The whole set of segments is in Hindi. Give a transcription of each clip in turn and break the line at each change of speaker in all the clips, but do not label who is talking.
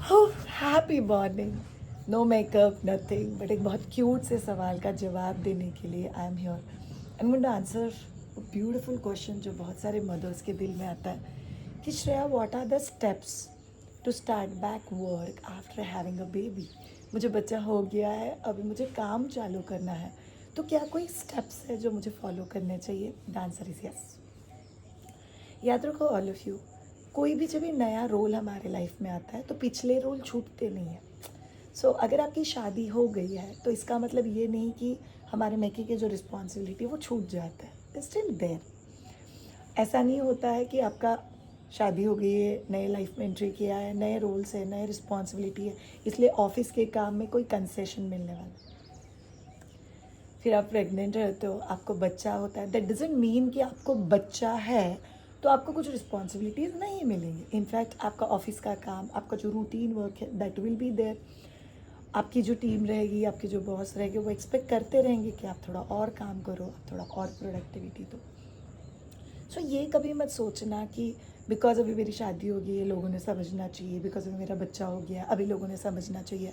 Happy morning. No makeup nothing, but एक बहुत क्यूट से सवाल का जवाब देने के लिए I am here. I am going to answer beautiful question जो बहुत सारे मदर्स के दिल में आता है कि Shreya, what are the steps to start back work after having a baby. मुझे बच्चा हो गया है, अभी मुझे काम चालू करना है, तो क्या कोई स्टेप्स है जो मुझे फॉलो करने चाहिए? The answer is yes. याद रखो ऑल ऑफ यू, कोई भी जब भी नया रोल हमारे लाइफ में आता है तो पिछले रोल छूटते नहीं हैं। सो अगर आपकी शादी हो गई है तो इसका मतलब ये नहीं कि हमारे मेके के जो रिस्पॉन्सिबिलिटी वो छूट जाता है, स्टिल देयर। ऐसा नहीं होता है कि आपका शादी हो गई है, नए लाइफ में एंट्री किया है, नए रोल्स है, नए रिस्पॉन्सिबिलिटी है, इसलिए ऑफिस के काम में कोई कंसेशन मिलने वाला है। फिर आप प्रेग्नेंट रहते हो, आपको बच्चा होता है, दैट डजंट मीन कि आपको बच्चा है तो आपको कुछ रिस्पॉन्सिबिलिटीज़ नहीं मिलेंगी। इनफैक्ट आपका ऑफिस का काम, आपका जो रूटीन वर्क है, दैट विल बी देयर। आपकी जो टीम रहेगी, आपके जो बॉस रहेंगे, वो एक्सपेक्ट करते रहेंगे कि आप थोड़ा और काम करो, आप थोड़ा और प्रोडक्टिविटी दो। सो ये कभी मत सोचना कि बिकॉज अभी मेरी शादी हो गई है लोगों ने समझना चाहिए, बिकॉज अभी मेरा बच्चा हो गया अभी लोगों ने समझना चाहिए।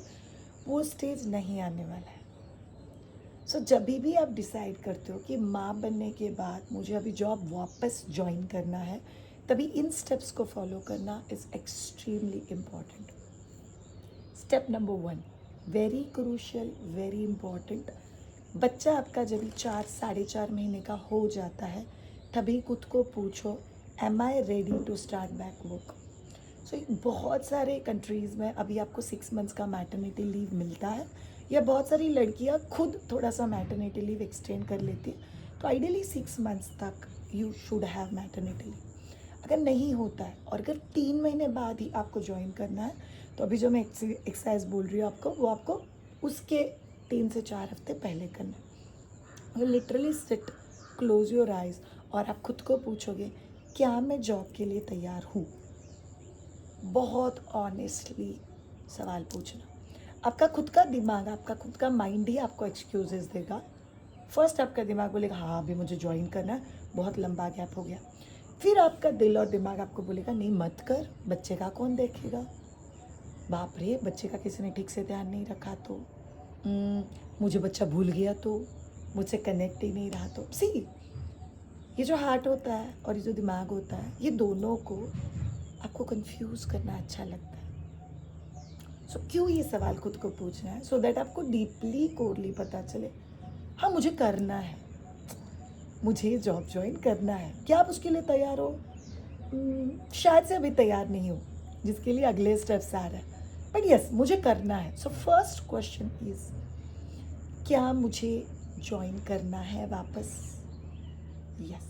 वो स्टेज नहीं आने वाला है। सो जब भी आप डिसाइड करते हो कि माँ बनने के बाद मुझे अभी जॉब वापस ज्वाइन करना है, तभी इन स्टेप्स को फॉलो करना is extremely important. Step number 1, very crucial, very important. बच्चा आपका जब 4 साढ़े 4 महीने का हो जाता है तभी खुद को पूछो, am I ready to start back work. So बहुत सारे कंट्रीज़ में अभी आपको 6 मंथ्स का मैटरनिटी लीव मिलता है, या बहुत सारी लड़कियां खुद थोड़ा सा मैटरनिटी लीव एक्सटेंड कर लेती है। तो आइडियली 6 मंथ्स तक you should have maternity leave. अगर नहीं होता है और अगर 3 महीने बाद ही आपको ज्वाइन करना है, तो अभी जो मैं एक्सरसाइज बोल रही हूँ आपको, वो आपको उसके 3 से 4 हफ्ते पहले करना है। You literally sit, close your eyes, और आप खुद को पूछोगे, क्या मैं जॉब के लिए तैयार हूँ? बहुत ऑनेस्टली सवाल पूछना। आपका खुद का दिमाग, आपका खुद का माइंड ही आपको एक्सक्यूजेस देगा। फर्स्ट आपका दिमाग बोलेगा हाँ अभी मुझे ज्वाइन करना है, बहुत लंबा गैप हो गया। फिर आपका दिल और दिमाग आपको बोलेगा नहीं मत कर, बच्चे का कौन देखेगा, बाप रे बच्चे का किसी ने ठीक से ध्यान नहीं रखा तो, मुझे बच्चा भूल गया तो, मुझसे कनेक्ट ही नहीं रहा तो। सी, ये जो हार्ट होता है और ये जो दिमाग होता है, ये दोनों को आपको कंफ्यूज करना अच्छा लगता है। सो क्यों ये सवाल खुद को पूछना है? सो दैट आपको डीपली कोरली पता चले, हाँ मुझे करना है, मुझे जॉब ज्वाइन करना है। क्या आप उसके लिए तैयार हो? शायद से अभी तैयार नहीं हो, जिसके लिए अगले स्टेप्स आ रहा है, बट यस मुझे करना है। सो फर्स्ट क्वेश्चन इज, क्या मुझे ज्वाइन करना है वापस? यस।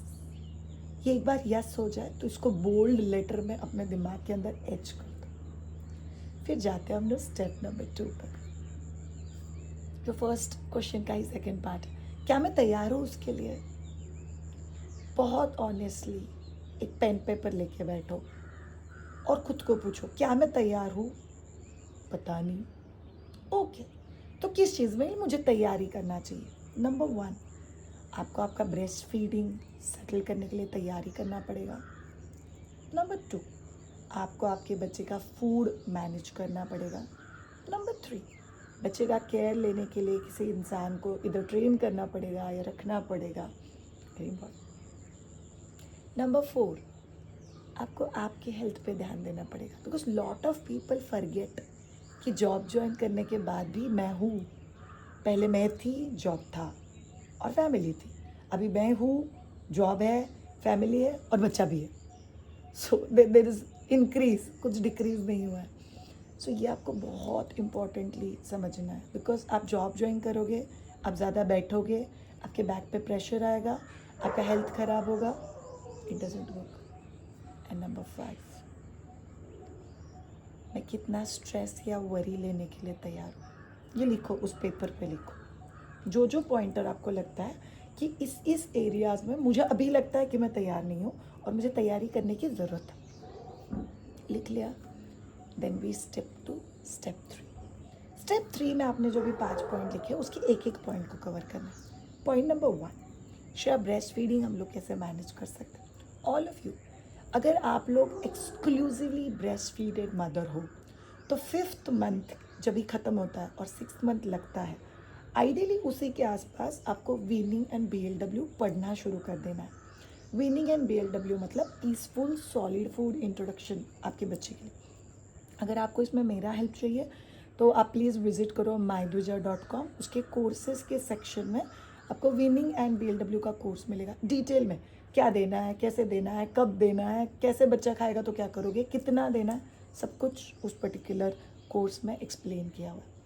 ये एक बार यस हो जाए तो इसको बोल्ड लेटर में अपने दिमाग के अंदर एच कर दो। फिर जाते हैं हम लोग स्टेप नंबर 2 तक। तो फर्स्ट क्वेश्चन का ही सेकंड पार्ट, क्या मैं तैयार हूँ उसके लिए? बहुत ऑनेस्टली एक पेन पेपर लेके बैठो और खुद को पूछो, क्या मैं तैयार हूँ? पता नहीं। ओके, तो किस चीज़ में मुझे तैयारी करना चाहिए? नंबर 1, आपको आपका ब्रेस्ट फीडिंग सेटल करने के लिए तैयारी करना पड़ेगा। नंबर 2, आपको आपके बच्चे का फूड मैनेज करना पड़ेगा। नंबर 3, बच्चे का केयर लेने के लिए किसी इंसान को इधर ट्रेन करना पड़ेगा या रखना पड़ेगा। Very important. नंबर 4, आपको आपके हेल्थ पे ध्यान देना पड़ेगा, because lot of people forget कि जॉब ज्वाइन करने के बाद भी मैं हूँ। पहले मैं थी, जॉब था और फैमिली थी। अभी मैं हूँ, जॉब है, फैमिली है और बच्चा भी है। सो देर इज़ इंक्रीज, कुछ डिक्रीज नहीं हुआ है। सो ये आपको बहुत इम्पॉर्टेंटली समझना है, बिकॉज आप जॉब ज्वाइन करोगे, आप ज़्यादा बैठोगे, आपके बैक पे प्रेशर आएगा, आपका हेल्थ ख़राब होगा, it doesn't work. And number 5, मैं कितना स्ट्रेस या वरी लेने के लिए तैयार हूँ? ये लिखो, उस पेपर पे लिखो जो जो पॉइंटर आपको लगता है कि इस एरियाज़ में मुझे अभी लगता है कि मैं तैयार नहीं हूँ और मुझे तैयारी करने की ज़रूरत है। लिख लिया? Then we step to step 3। Step 3 में आपने जो भी 5 पॉइंट लिखे उसके एक एक पॉइंट को कवर करना है। Point number 1, share breast feeding हम लोग कैसे मैनेज कर सकते हैं। ऑल ऑफ यू, अगर आप लोग एक्सक्लूसिवली ब्रेस्ट फीडेड मदर हो तो 5th मंथ जब भी ख़त्म होता है और 6th मंथ लगता है, आइडियली उसी के आसपास आपको वीनिंग एंड BLW पढ़ना शुरू कर देना है। वीनिंग एंड BLW मतलब पीसफुल सॉलिड फूड इंट्रोडक्शन आपके बच्चे के लिए। अगर आपको इसमें मेरा हेल्प चाहिए तो आप प्लीज़ विजिट करो mydvija.com। उसके कोर्सेज़ के सेक्शन में आपको वीनिंग एंड BLW का कोर्स मिलेगा डिटेल में, क्या देना है, कैसे देना है, कब देना है, कैसे बच्चा खाएगा तो क्या करोगे, कितना देना है, सब कुछ उस पर्टिकुलर कोर्स में एक्सप्लेन किया हुआ है।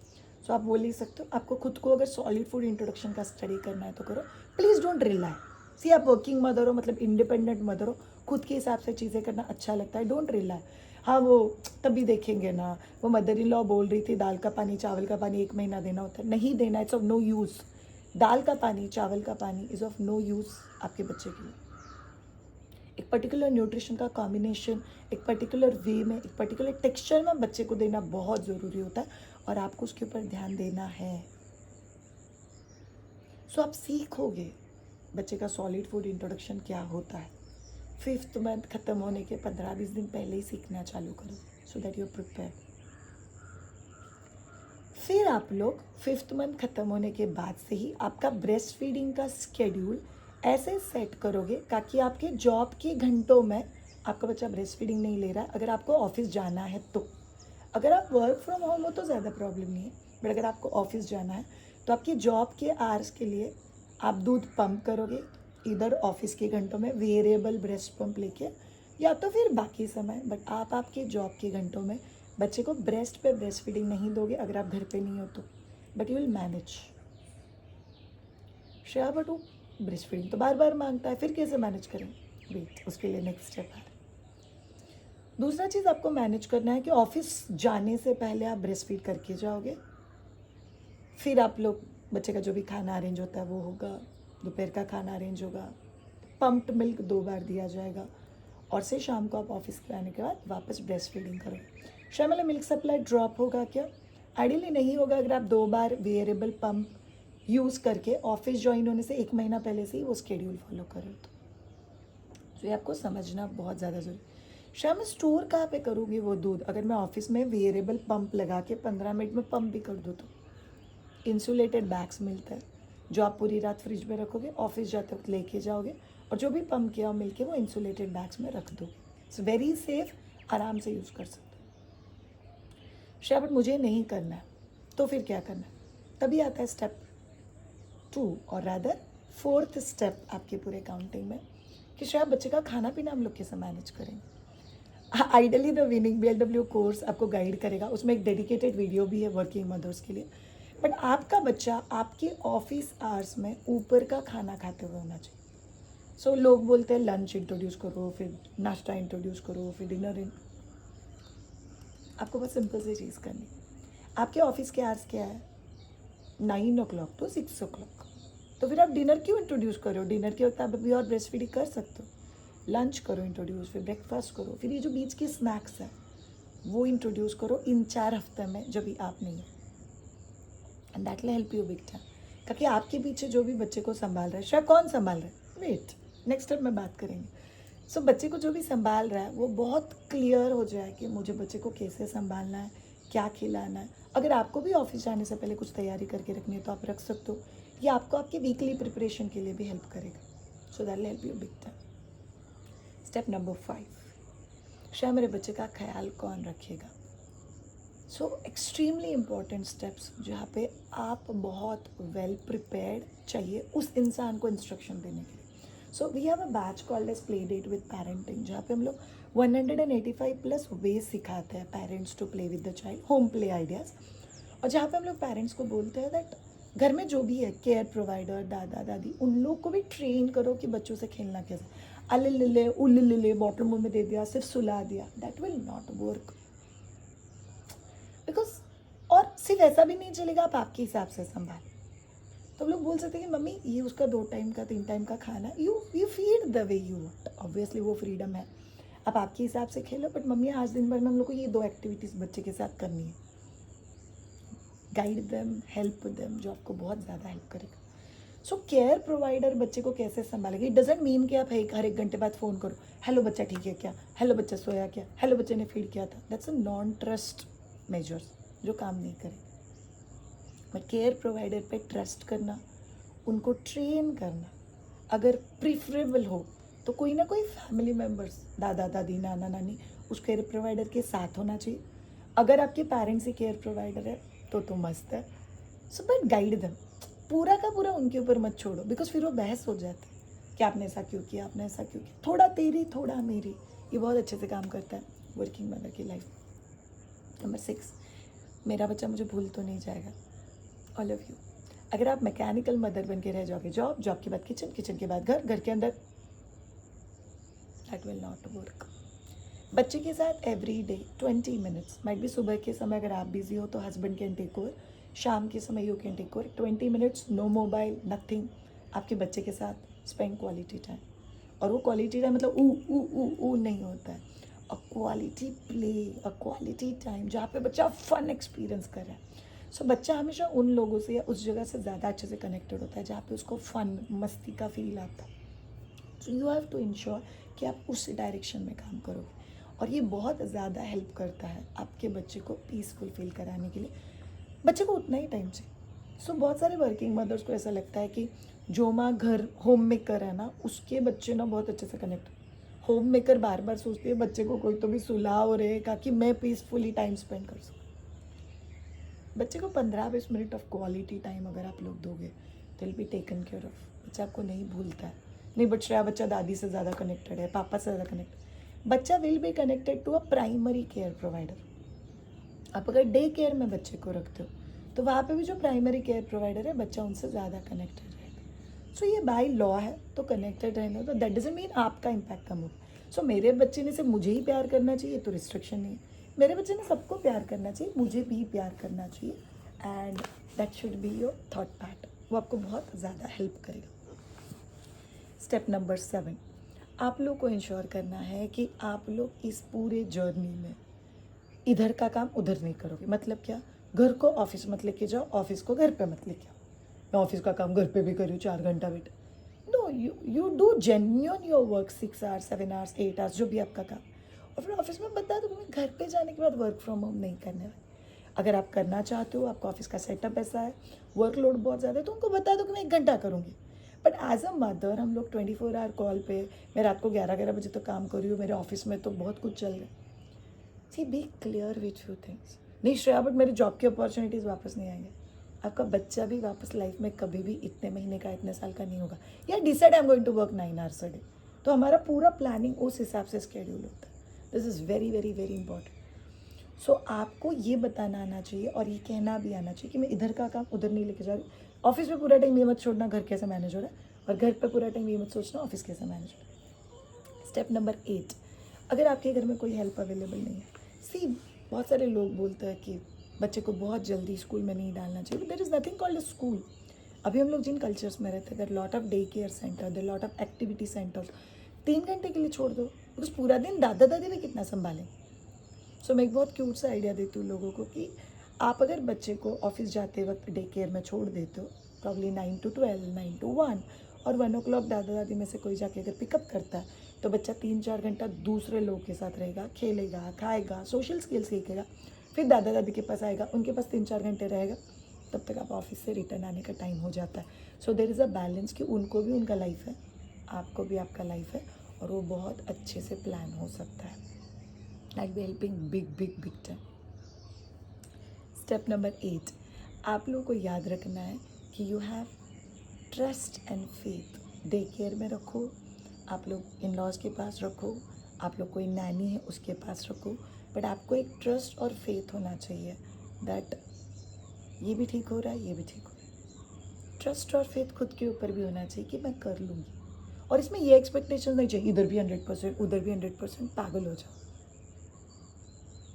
सो आप वो ले सकते हो। आपको खुद को अगर सॉलिड फूड इंट्रोडक्शन का स्टडी करना है तो करो, प्लीज़ डोंट रिलाई। सी आप वर्किंग मदर हो, मतलब इंडिपेंडेंट मदर हो, खुद के हिसाब से चीज़ें करना अच्छा लगता है, डोंट रिलाई। हाँ वो तभी देखेंगे ना, वो मदर इन लॉ बोल रही थी दाल का पानी चावल का पानी 1 महीना देना होता है, नहीं देना, इट्स ऑफ नो यूज़। दाल का पानी चावल का पानी इज़ ऑफ नो यूज़ आपके बच्चे के लिए। एक पर्टिकुलर न्यूट्रिशन का कॉम्बिनेशन एक पर्टिकुलर वे में, एक पर्टिकुलर टेक्सचर में बच्चे को देना बहुत ज़रूरी होता है और आपको उसके ऊपर ध्यान देना है। सो आप सीखोगे बच्चे का सॉलिड फूड इंट्रोडक्शन क्या होता है। 5th मंथ ख़त्म होने के 15-20 दिन पहले ही सीखना चालू करो, so that you are prepare. फिर आप लोग 5th मंथ ख़त्म होने के बाद से ही आपका ब्रेस्ट फीडिंग का स्केड्यूल ऐसे सेट करोगे ताकि आपके जॉब के घंटों में आपका बच्चा ब्रेस्ट फीडिंग नहीं ले रहा है। अगर आपको ऑफिस जाना है तो, अगर आप वर्क फ्रॉम होम हो तो ज़्यादा प्रॉब्लम नहीं है, बट अगर आपको ऑफिस जाना है तो आपके जॉब के आवर्स के लिए आप दूध पंप करोगे, इधर ऑफिस के घंटों में वेरिएबल ब्रेस्ट पंप लेके, या तो फिर बाकी समय, बट आप आपके जॉब के घंटों में बच्चे को ब्रेस्ट पे ब्रेस्ट फीडिंग नहीं दोगे अगर आप घर पे नहीं हो तो, but you will manage. Shreya but वो ब्रेस्ट फीडिंग तो बार बार मांगता है, फिर कैसे मैनेज करें? वेट, उसके लिए नेक्स्ट स्टेप है। दूसरा चीज़ आपको मैनेज करना है कि ऑफिस जाने से पहले आप ब्रेस्ट फीड करके जाओगे, फिर आप लोग बच्चे का जो भी खाना अरेंज होता है वो होगा, दोपहर का खाना अरेंज होगा, पम्प्ड मिल्क 2 बार दिया जाएगा और से शाम को आप ऑफिस के आने के बाद वापस ब्रेस्ट फीडिंग करो। शामिल मिल्क सप्लाई ड्रॉप होगा क्या? आइडियली नहीं होगा अगर आप 2 बार वेरिएबल पम्प यूज़ करके ऑफिस ज्वाइन होने से 1 महीना पहले से ही वो स्केड्यूल फॉलो करो तो ये आपको समझना बहुत ज़्यादा ज़रूरी। शायद मैं स्टोर कहाँ पे करूँगी वो दूध? अगर मैं ऑफिस में वेरिएबल पंप लगा के 15 मिनट में पंप भी कर दूँ तो इंसुलेटेड बैग्स मिलते हैं जो आप पूरी रात फ्रिज में रखोगे, ऑफिस जाते वक्त लेके जाओगे और जो भी पंप किया हो मिलके वो इंसुलेटेड बैग्स में रख दोगे। इट्स वेरी सेफ, आराम से यूज़ कर सकते हो। शायद मुझे नहीं करना है तो फिर क्या करना है? तभी आता है स्टेप 2 और रादर 4th स्टेप आपके पूरे काउंटिंग में कि शायद बच्चे का खाना पीना हम लोग कैसे मैनेज करेंगे। Ideally the winning BLW course आपको गाइड करेगा, उसमें एक डेडिकेटेड वीडियो भी है वर्किंग मदर्स के लिए, बट आपका बच्चा आपके ऑफिस आवर्स में ऊपर का खाना खाते हुए होना चाहिए। सो लोग बोलते हैं लंच इंट्रोड्यूस करो, फिर नाश्ता इंट्रोड्यूस करो, फिर डिनर आपको बस सिंपल सी चीज़ करनी। आपके ऑफिस के आवर्स क्या है? 9 o'clock to 6 o'clock। तो फिर आप डिनर क्यों इंट्रोड्यूस करो? डिनर के वक्त आप अभी और ब्रेस्ट फीडिंग कर सकते हो। लंच करो इंट्रोड्यूस, फिर ब्रेकफास्ट करो, फिर ये जो बीच के स्नैक्स हैं वो इंट्रोड्यूस करो इन 4 हफ्ते में जब भी आप नहीं हो, and that will help you big time. ताकि आपके पीछे जो भी बच्चे को संभाल रहा है, शायद कौन संभाल रहा है, वेट नेक्स्ट टाइम में बात करेंगे। सो बच्चे को जो भी संभाल रहा है वो बहुत क्लियर हो जाए कि मुझे बच्चे को कैसे संभालना है, क्या खिलाना है। अगर आपको भी ऑफिस जाने से पहले कुछ तैयारी करके रखनी है तो आप रख सकते हो, ये आपको आपके वीकली प्रिपरेशन के लिए भी हेल्प करेगा। So that will help you big time. Step number 5, शायद मेरे बच्चे का ख्याल कौन रखेगा। सो एक्सट्रीमली इम्पॉर्टेंट स्टेप्स जहाँ पे आप बहुत वेल प्रिपेयर्ड चाहिए उस इंसान को इंस्ट्रक्शन देने के लिए। So we have a batch called as play date with parenting, जहाँ पे हम लोग 185 प्लस वेज सिखाते हैं parents to play with the child, home play ideas, और जहाँ पे हम लोग पेरेंट्स को बोलते हैं दैट घर में जो भी है केयर प्रोवाइडर, दादा दादी, उन लोग को भी ट्रेन करो कि बच्चों से खेलना कैसे। अले ले उल ले बॉटल मुँह में दे दिया, सिर्फ सुला दिया, that will not work. Because और सिर्फ ऐसा भी नहीं चलेगा, आप आपके हिसाब से संभाल। तो लोग बोल सकते हैं कि मम्मी ये उसका 2 टाइम का 3 टाइम का खाना, you feed the way you want, obviously वो फ्रीडम है, आप आपके हिसाब से खेलो, बट मम्मी आज दिन भर में हम लोग को ये 2 एक्टिविटीज़ बच्चे के साथ करनी है। गाइड देम, हेल्प देम, जो आपको बहुत ज़्यादा हेल्प करेगा। सो केयर प्रोवाइडर बच्चे को कैसे संभालेगा? इट डजेंट मीन कि आप हर 1 घंटे बाद फ़ोन करो, हेलो बच्चा ठीक है क्या, हेलो बच्चा सोया क्या, हेलो बच्चे ने फीड किया था। That's a non trust measures जो काम नहीं करेंगे। मैं केयर प्रोवाइडर पे ट्रस्ट करना, उनको ट्रेन करना, अगर प्रिफरेबल हो तो कोई ना कोई फैमिली मेम्बर्स, दादा दादी, नाना नानी, उस केयर प्रोवाइडर के साथ होना चाहिए। अगर आपके पेरेंट्स ही केयर प्रोवाइडर है तो मस्त है। सो बट गाइड देम, पूरा का पूरा उनके ऊपर मत छोड़ो, बिकॉज फिर वो बहस हो जाता है कि आपने ऐसा क्यों किया, आपने ऐसा क्यों किया। थोड़ा तेरी थोड़ा मेरी, ये बहुत अच्छे से काम करता है वर्किंग मदर की लाइफ। नंबर 6, मेरा बच्चा मुझे भूल तो नहीं जाएगा। ऑल ऑफ यू, अगर आप मैकेनिकल मदर बन के रह जाओगे, जॉब, जॉब के बाद किचन, किचन के बाद घर, घर के अंदर, दैट विल नॉट वर्क। बच्चे के साथ एवरी डे 20 मिनट्स, माइट भी सुबह के समय अगर आप बिजी हो तो हस्बैंड कैन टेक ओवर, शाम के समय you can take over. 20 minutes, no mobile, nothing, आपके बच्चे के साथ स्पेंड क्वालिटी टाइम। और वो क्वालिटी टाइम मतलब ऊ ऊ ऊ ऊ नहीं होता है, a quality play, a quality time जहाँ पे बच्चा फन एक्सपीरियंस कर रहा है। सो बच्चा हमेशा उन लोगों से या उस जगह से ज़्यादा अच्छे से कनेक्टेड होता है जहाँ पे उसको फन, मस्ती का फील आता है। So you have to ensure कि आप उस डायरेक्शन में काम करोगे, और ये बहुत ज़्यादा हेल्प करता है आपके बच्चे को पीसफुल फील कराने के लिए। बच्चे को उतना ही टाइम चाहिए। सो बहुत सारे वर्किंग मदर्स को ऐसा लगता है कि जो माँ घर होम मेकर है ना, उसके बच्चे ना बहुत अच्छे से कनेक्ट। होम मेकर बार बार सोचती है बच्चे को कोई तो भी सुलाओ रहेगा कि मैं पीसफुली टाइम स्पेंड कर सकूँ। बच्चे को 15-20 मिनट ऑफ क्वालिटी टाइम अगर आप लोग दोगे तो will be taken care of. बच्चा आपको नहीं भूलता है। नहीं बट श्रेया, बच्चा दादी से ज़्यादा कनेक्टेड है, पापा से ज़्यादा कनेक्टेड। बच्चा will be connected to a primary care provider. आप अगर डे केयर में बच्चे को रखते हो तो वहाँ पे भी जो प्राइमरी केयर प्रोवाइडर है, बच्चा उनसे ज़्यादा कनेक्टेड रहेगा। सो ये बाय लॉ है, तो कनेक्टेड रहना, तो दैट डजंट मीन आपका इम्पैक्ट कम हो। सो मेरे बच्चे ने सिर्फ मुझे ही प्यार करना चाहिए तो रिस्ट्रिक्शन नहीं है। मेरे बच्चे ने सबको प्यार करना चाहिए, मुझे भी प्यार करना चाहिए, and that should be your thought pattern. वो आपको बहुत ज़्यादा हेल्प करेगा। स्टेप नंबर 7, आप लोग को इंश्योर करना है कि आप लोग इस पूरे जर्नी में इधर का काम उधर नहीं करोगे। मतलब क्या, घर को ऑफिस मत लेके जाओ, ऑफिस को घर पे मत लेके आओ। मैं ऑफिस का काम घर पे भी करूँ 4 घंटा wait, no, you do genuine your work 6 hours, 7 hours, 8 hours, जो भी आपका काम। और फिर ऑफिस में बता दो कि मैं घर पे जाने के बाद वर्क फ्रॉम होम नहीं करने वाली। अगर आप करना चाहते हो, आपका ऑफिस का सेटअप ऐसा है, वर्कलोड बहुत ज़्यादा है, तो उनको बता दो कि मैं 1 घंटा करूँगी। बट एज अ मदर हम लोग 24 आवर कॉल पे, मैं रात को 11-11 बजे तक काम कर रही हूँ, मेरे ऑफिस में तो बहुत कुछ चल रहा है। See be clear with few things. नहीं श्रेया, बट मेरी जॉब की अपॉर्चुनिटीज़ वापस नहीं आएंगे। आपका बच्चा भी वापस लाइफ में कभी भी इतने महीने का, इतने साल का नहीं होगा। या decide I am going to work 9 hours a day, तो हमारा पूरा प्लानिंग उस हिसाब से स्केड्यूल होता है। This is very very very important. So आपको ये बताना आना चाहिए और ये कहना भी आना चाहिए कि मैं इधर का काम उधर नहीं लेके जा रही। ऑफिस में पूरा टाइम ये मत छोड़ना घर कैसे मैनेज हो रहा है, और घर पे पूरा टाइम ये मत सोचना ऑफिस कैसे मैनेज हो रहा है। स्टेप नंबर 8, अगर आपके घर में कोई हेल्प अवेलेबल नहीं है, सी बहुत सारे लोग बोलते हैं कि बच्चे को बहुत जल्दी स्कूल में नहीं डालना चाहिए। There is nothing called school. अभी हम लोग जिन कल्चर्स में रहते हैं, there lot of day care center, there lot of activity centers. 3 घंटे के लिए छोड़ दो, बिकॉज पूरा दिन दादा दादी भी कितना संभालें। सो मैं एक बहुत क्यूट सा आइडिया देती हूँ लोगों को कि आप अगर बच्चे को ऑफिस जाते वक्त डे केयर में छोड़ देते हो, प्रॉब्ली 9 to 12, 9 to 1, और 1 o'clock दादा दादी में से कोई जाके अगर पिकअप करता है, तो बच्चा 3-4 घंटा दूसरे लोगों के साथ रहेगा, खेलेगा, खाएगा, सोशल स्किल्स सीखेगा, फिर दादा दादी के पास आएगा, उनके पास 3-4 घंटे रहेगा, तब तक आप ऑफिस से रिटर्न आने का टाइम हो जाता है। So there is a balance कि उनको भी उनका लाइफ है, आपको भी आपका लाइफ है, और वो बहुत अच्छे से प्लान हो सकता है। I'll be helping big time. Step number 8, आप लोगों को याद रखना है कि you have trust and faith. Day care में रखो, आप लोग इन लॉज के पास रखो, आप लोग कोई नैनी है उसके पास रखो, बट आपको एक ट्रस्ट और फेथ होना चाहिए दैट ये भी ठीक हो रहा है, ये भी ठीक हो रहा है। ट्रस्ट और फेथ खुद के ऊपर भी होना चाहिए कि मैं कर लूँगी, और इसमें ये एक्सपेक्टेशन नहीं चाहिए इधर भी 100%, उधर भी 100%, पागल हो जाओ।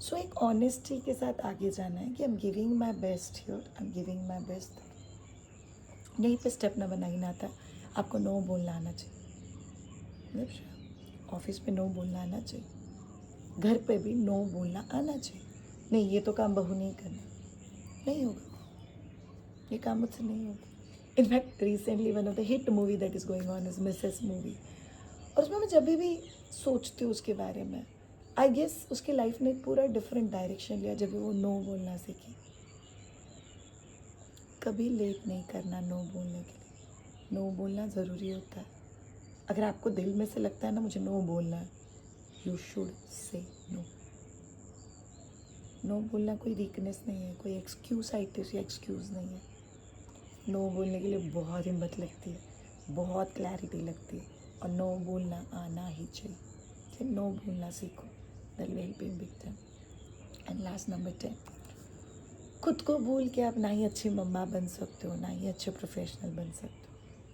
सो एक ऑनेस्टी के साथ आगे जाना है कि I am giving my best here, I am giving my best. यहीं पे स्टेप नंबर 9 आता है, आपको नो बोलना आना चाहिए। मतलब ऑफिस पे नो बोलना आना चाहिए, घर पे भी नो बोलना आना चाहिए। नहीं ये तो काम बहू नहीं करना, नहीं होगा, ये काम मुझसे नहीं होगा। In fact recently one of the hit movie that is going on is Mrs movie, और उसमें मैं जब भी सोचती हूँ उसके बारे में, आई गेस उसकी लाइफ ने एक पूरा डिफरेंट डायरेक्शन लिया जब वो नो बोलना सीखी। कभी लेट नहीं करना नो बोलने के लिए। नो बोलना ज़रूरी होता है। अगर आपको दिल में से लगता है ना मुझे नो बोलना है, you should say no. No बोलना कोई वीकनेस नहीं है, कोई एक्सक्यूज या एक्सक्यूज़ नहीं है। नो बोलने के लिए बहुत हिम्मत लगती है, बहुत क्लैरिटी लगती है, और नो बोलना आना ही चाहिए। नो बोलना सीखो, that will help in big time. And last number 10, खुद को भूल के आप ना ही अच्छी मम्मा बन सकते हो, ना ही अच्छे प्रोफेशनल बन सकते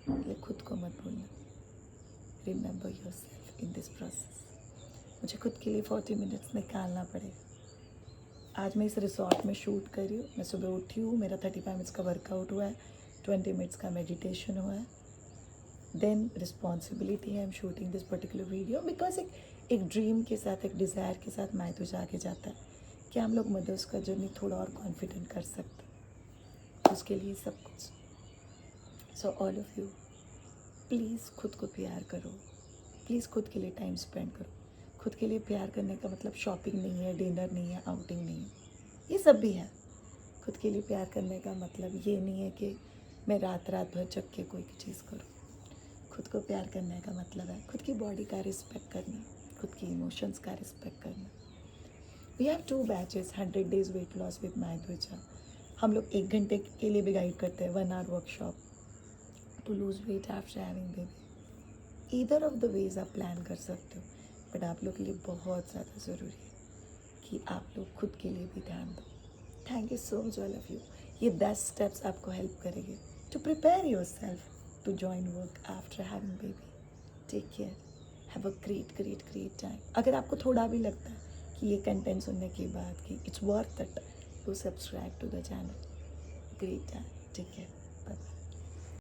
हो। इसलिए खुद को मत भूलना। Remember your self in this process. मुझे खुद के लिए 40 मिनट्स निकालना पड़ेगा। आज मैं इस रिसोर्ट में शूट कर रही हूँ। मैं सुबह उठी हूँ, मेरा 35 मिनट्स का वर्कआउट हुआ है, 20 मिनट्स का मेडिटेशन हुआ है। देन रिस्पॉन्सिबिलिटी है, I am shooting this particular video because एक ड्रीम के साथ, एक डिज़ायर के साथ मैं तो जाके जाता है कि हम लोग मदर्स का जर्नी थोड़ा और कॉन्फिडेंट कर सकते, उसके लिए सब कुछ। So all of you, please खुद को प्यार करो, प्लीज़ खुद के लिए टाइम स्पेंड करो। खुद के लिए प्यार करने का मतलब शॉपिंग नहीं है, डिनर नहीं है, आउटिंग नहीं है, ये सब भी है। खुद के लिए प्यार करने का मतलब ये नहीं है कि मैं रात भर जग के कोई चीज़ करूँ। खुद को प्यार करने का मतलब है खुद की बॉडी का रिस्पेक्ट करना, खुद की इमोशंस का रिस्पेक्ट करना। We have 2 batches, 100 days weight loss with my Dwija. हम लोग 1 घंटे के लिए भी गाइड करते हैं, 1 hour workshop to lose weight after having baby. Either of the ways आप प्लान कर सकते हो, बट आप लोग के लिए बहुत ज़्यादा ज़रूरी है कि आप लोग खुद के लिए भी ध्यान दो। Thank you so much all of you. ये 10 स्टेप्स आपको हेल्प करेंगे to prepare yourself to join work after having baby. Take care, have a great time. अगर आपको थोड़ा भी लगता है कि ये कंटेंट सुनने के बाद कि it's worth it, to subscribe to the channel. Great time, take care.